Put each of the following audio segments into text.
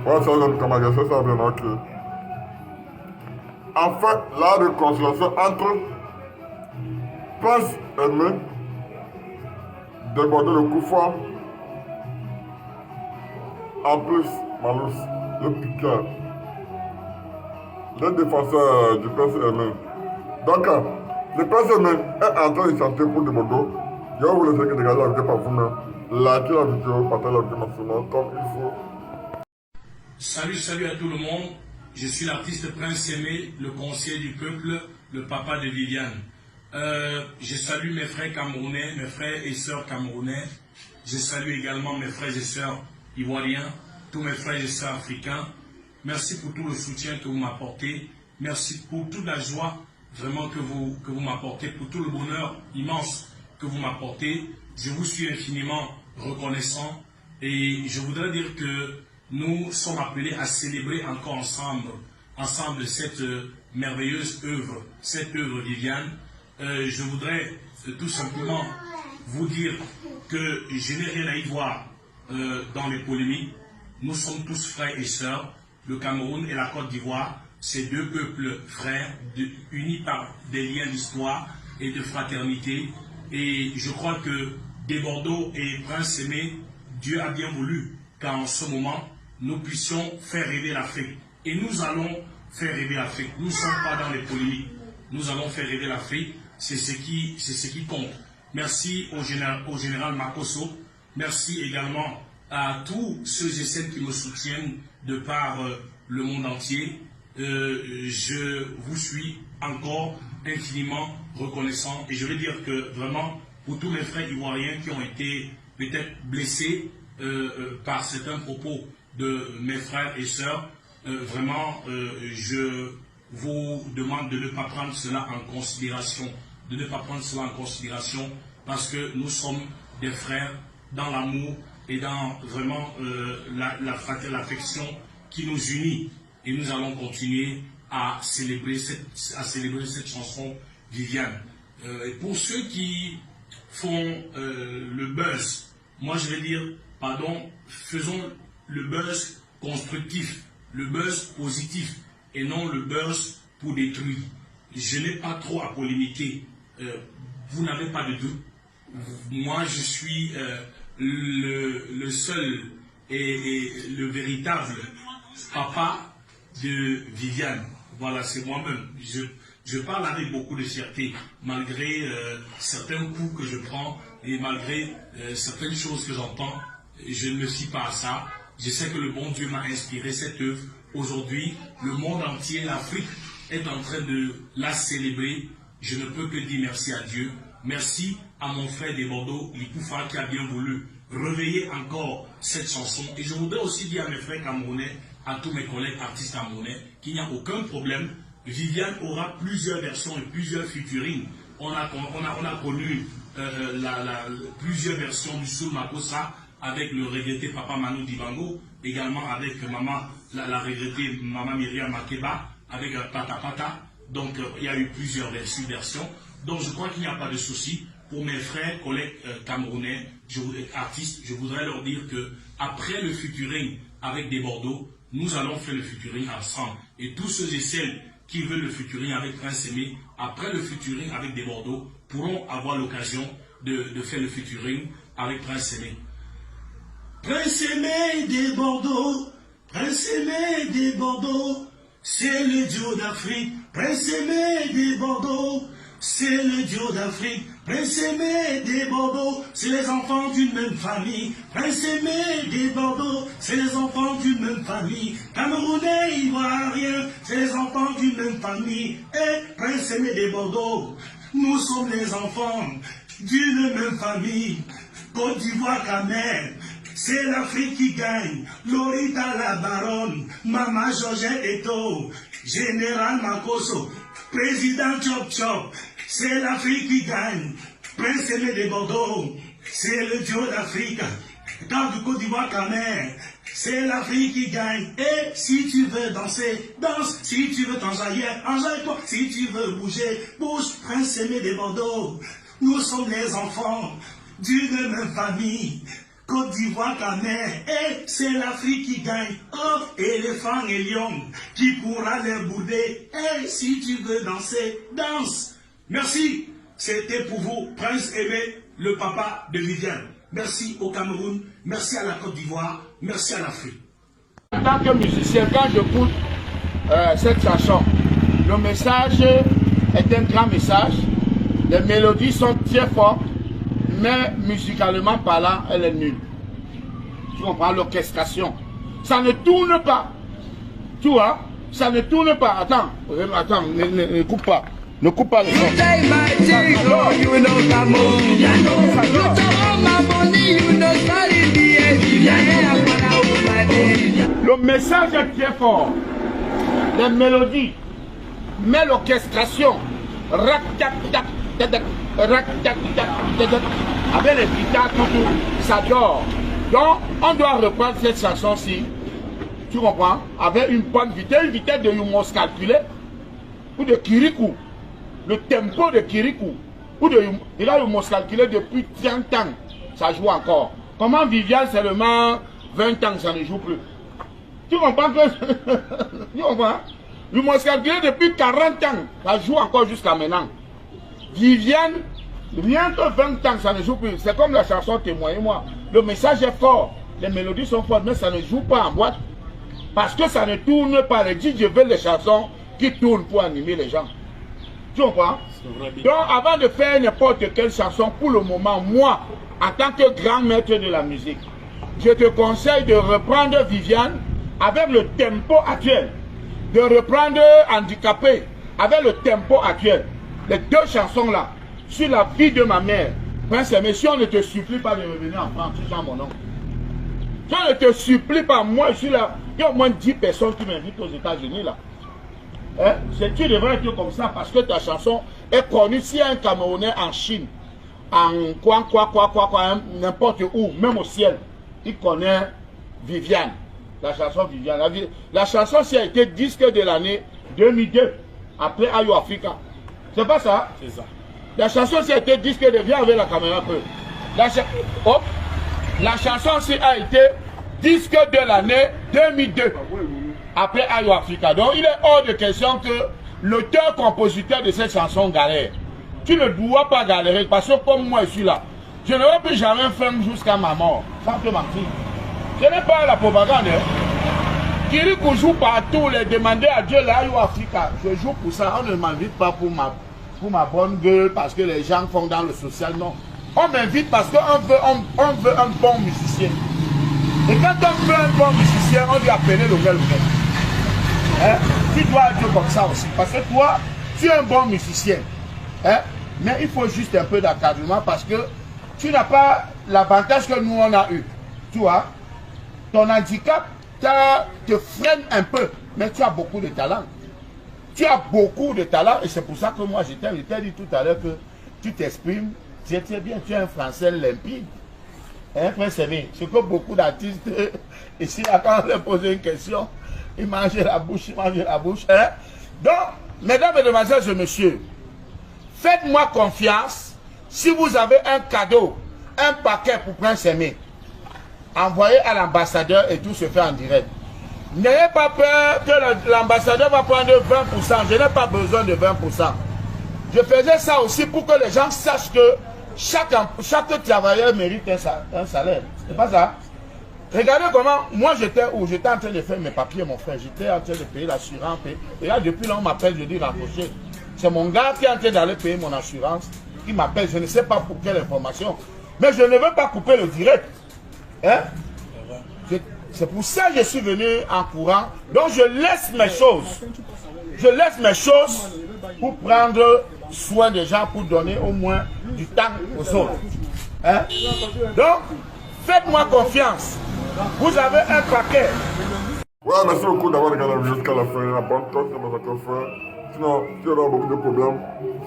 Ouais, ça donne comme agression, ça bien, ok. En fait, la réconciliation entre Prince Aimé, débordé le coup fort, en plus, Malus, le piqueur, le défenseur du Prince Aimé. Donc, le Prince Aimé est en train de chanter pour Debordo. Je vais vous laisser que dégager la vidéo par vous-même. Likez la vidéo, partagez la vidéo maximum comme il faut. Salut à tout le monde. Je suis l'artiste Prince Aimé, le conseiller du peuple, le papa de Viviane. Je salue mes frères camerounais, mes frères et sœurs camerounais. Je salue également mes frères et sœurs ivoiriens, tous mes frères et sœurs africains. Merci pour tout le soutien que vous m'apportez. Merci pour toute la joie vraiment que vous m'apportez, pour tout le bonheur immense que vous m'apportez. Je vous suis infiniment reconnaissant et je voudrais dire que nous sommes appelés à célébrer encore ensemble cette merveilleuse œuvre, cette œuvre Viviane. Je voudrais tout simplement vous dire que je n'ai rien à y voir dans les polémiques. Nous sommes tous frères et sœurs. Le Cameroun et la Côte d'Ivoire, ces deux peuples frères, unis par des liens d'histoire et de fraternité. Et je crois que Debordo et Prince Aimé, Dieu a bien voulu qu'en ce moment, nous puissions faire rêver l'Afrique. Et nous allons faire rêver l'Afrique. Nous ne sommes pas dans les polémiques. Nous allons faire rêver l'Afrique. C'est ce qui compte. Merci au général Makosso. Merci également à tous ceux et celles qui me soutiennent de par le monde entier. Je vous suis encore infiniment reconnaissant. Et je veux dire que vraiment, pour tous mes frères ivoiriens qui ont été peut-être blessés par certains propos de mes frères et sœurs, vraiment, je vous demande de ne pas prendre cela en considération. De ne pas prendre cela en considération parce que nous sommes des frères dans l'amour et dans vraiment l'affection qui nous unit. Et nous allons continuer à célébrer cette chanson Viviane. Et pour ceux qui font le buzz, moi je vais dire, pardon, faisons le buzz constructif, le buzz positif et non le buzz pour détruire. Je n'ai pas trop à polémiquer. Vous n'avez pas de doute. Moi je suis le seul et le véritable papa de Viviane. Voilà, c'est moi-même. Je parle avec beaucoup de fierté, malgré certains coups que je prends et malgré certaines choses que j'entends. Je ne me fie pas à ça. Je sais que le bon Dieu m'a inspiré cette œuvre. Aujourd'hui, le monde entier, l'Afrique, est en train de la célébrer. Je ne peux que dire merci à Dieu. Merci à mon frère des Bordeaux, Likoufa, qui a bien voulu réveiller encore cette chanson. Et je voudrais aussi dire à mes frères camerounais, à tous mes collègues artistes camerounais, qu'il n'y a aucun problème. Viviane aura plusieurs versions et plusieurs featuring. On a connu plusieurs versions du Soul Makossa avec le regretté Papa Manu Dibango, également avec la regrettée Maman Myriam Makeba, avec Pata Pata. Donc il y a eu plusieurs versions. Donc je crois qu'il n'y a pas de souci. Pour mes frères, collègues camerounais, artistes, je voudrais leur dire que après le featuring avec des Bordeaux, nous allons faire le featuring ensemble. Et tous ceux et celles qui veulent le featuring avec Prince Aimé, après le featuring avec des Bordeaux, pourront avoir l'occasion de faire le featuring avec Prince Aimé. Prince Aimé des Bordeaux, Prince Aimé des Bordeaux, c'est le duo d'Afrique. Prince Aimé des Bordeaux, c'est le duo d'Afrique. Prince Aimé des Bordeaux, c'est les enfants d'une même famille. Prince Aimé des Bordeaux, c'est les enfants d'une même famille. Camerounais, Ivoiriens, c'est les enfants d'une même famille. Et Prince Aimé des Bordeaux, nous sommes les enfants d'une même famille. Côte d'Ivoire, Camer, c'est l'Afrique qui gagne. Lorita la baronne, Maman Georgette Eto, Général Makosso, Président Chop Chop, c'est l'Afrique qui gagne. Prince Aimé des Bordeaux, c'est le duo d'Afrique. Dans du Côte d'Ivoire, Camer, c'est l'Afrique qui gagne. Et si tu veux danser, danse. Si tu veux t'enjailler, enjaille-toi. Si tu veux bouger, bouge. Prince Aimé des Bordeaux, nous sommes les enfants d'une même famille. Côte d'Ivoire, Cameroun, et c'est l'Afrique qui gagne. Oh, éléphant et lion, qui pourra les bouder. Et si tu veux danser, danse. Merci. C'était pour vous, Prince Aimé, le papa de Viviane. Merci au Cameroun, merci à la Côte d'Ivoire, merci à l'Afrique. En tant que musicien, quand j'écoute cette chanson, le message est un grand message. Les mélodies sont très fortes, mais musicalement parlant, elle est nulle. Tu comprends? L'orchestration. Ça ne tourne pas. Tu vois? Ça ne tourne pas. Attends, ne coupe pas. Ne coupe pas le son. Le message est très fort. Les mélodies, mais l'orchestration, avec les guitares, tout, ça dort. Donc, on doit reprendre cette chanson-ci, tu comprends, avec une bonne vitesse, une vitesse de Yumos calculé, ou de Kirikou, le tempo de Kirikou, ou de Yumos calculé depuis 30 ans, ça joue encore. Comment Viviane, seulement 20 ans, ça ne joue plus. Tu comprends que... tu comprends? Yumos calculé depuis 40 ans, ça joue encore jusqu'à maintenant. Viviane, rien que 20 ans, ça ne joue plus. C'est comme la chanson Témoignez-moi. Le message est fort, les mélodies sont fortes, mais ça ne joue pas en boîte. Parce que ça ne tourne pas. Les DJ veulent les chansons qui tournent pour animer les gens. Tu comprends? Donc avant de faire n'importe quelle chanson, pour le moment, moi, en tant que grand maître de la musique, je te conseille de reprendre Viviane avec le tempo actuel. De reprendre Handicapé avec le tempo actuel. Les deux chansons là, sur la vie de ma mère. Prince Aimé, si on ne te supplie pas de revenir en France, tu sens mon nom. Si on ne te supplie pas, moi je suis là. Il y a au moins 10 personnes qui m'invitent aux États-Unis là. Hein? Tu devrais être comme ça parce que ta chanson est connue. Si un Camerounais en Chine, en n'importe où, même au ciel, il connaît Viviane. La chanson Viviane. La chanson, si a été disque de l'année 2002, après Ayo Africa. C'est pas ça? C'est ça. La chanson, si a été disque de... Viens avec la caméra un peu. La chanson, si a été disque de l'année 2002. Après Ayo Africa. Donc, il est hors de question que l'auteur-compositeur de cette chanson galère. Tu ne dois pas galérer parce que comme moi, je suis là. Je ne vais plus jamais faire jusqu'à ma mort. Sans te mentir. Ce n'est pas la propagande. Hein. Kirikou joue partout. Les demander à Dieu, là, Ayo Africa. Je joue pour ça. On ne m'invite pas pour ma bonne gueule parce que les gens font dans le social. Non. On m'invite parce qu'on veut un bon musicien. Et quand on veut un bon musicien, on lui appelle le gars. Hein? Tu dois être comme ça aussi. Parce que toi, tu es un bon musicien. Hein? Mais il faut juste un peu d'encadrement parce que tu n'as pas l'avantage que nous on a eu. Tu vois, ton handicap te freine un peu. Mais tu as beaucoup de talent. Tu as beaucoup de talent et c'est pour ça que moi je t'ai dit tout à l'heure que tu t'exprimes très bien. Tu es un français limpide. Hein, Prince Aimé, ce que beaucoup d'artistes ici, quand on leur pose une question, ils mangent la bouche, Hein? Donc, mesdames, mesdemoiselles et messieurs, faites-moi confiance. Si vous avez un cadeau, un paquet pour Prince Aimé, envoyez à l'ambassadeur et tout se fait en direct. N'ayez pas peur que l'ambassadeur va prendre 20%. Je n'ai pas besoin de 20%. Je faisais ça aussi pour que les gens sachent que chaque travailleur mérite un salaire. C'est pas ça? Regardez comment, moi j'étais où? J'étais en train de faire mes papiers, mon frère. J'étais en train de payer l'assurance. Et là, depuis là, on m'appelle, je dis raccrocher. C'est mon gars qui est en train d'aller payer mon assurance. Qui m'appelle, je ne sais pas pour quelle information. Mais je ne veux pas couper le direct. Hein? C'est pour ça que je suis venu en courant. Donc je laisse mes choses. Je laisse mes choses pour prendre soin des gens, pour donner au moins du temps aux autres. Hein? Donc, faites-moi confiance. Vous avez un paquet. Ouais, merci beaucoup d'avoir regardé la vidéo jusqu'à la fin. La bonne chose, c'est votre frère. Sinon, tu auras beaucoup de problèmes.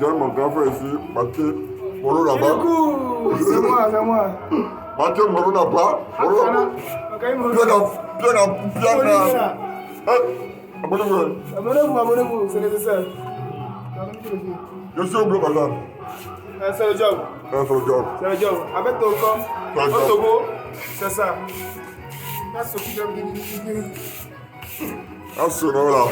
J'ai mon grand frère ici, Mathieu Moro là-bas. C'est moi. Mathieu Moro là-bas. Abonnez-vous, c'est nécessaire. Je suis au bloc à c'est le job. C'est le job. C'est le job. Avec Togo, C'est ça. Ah, c'est là.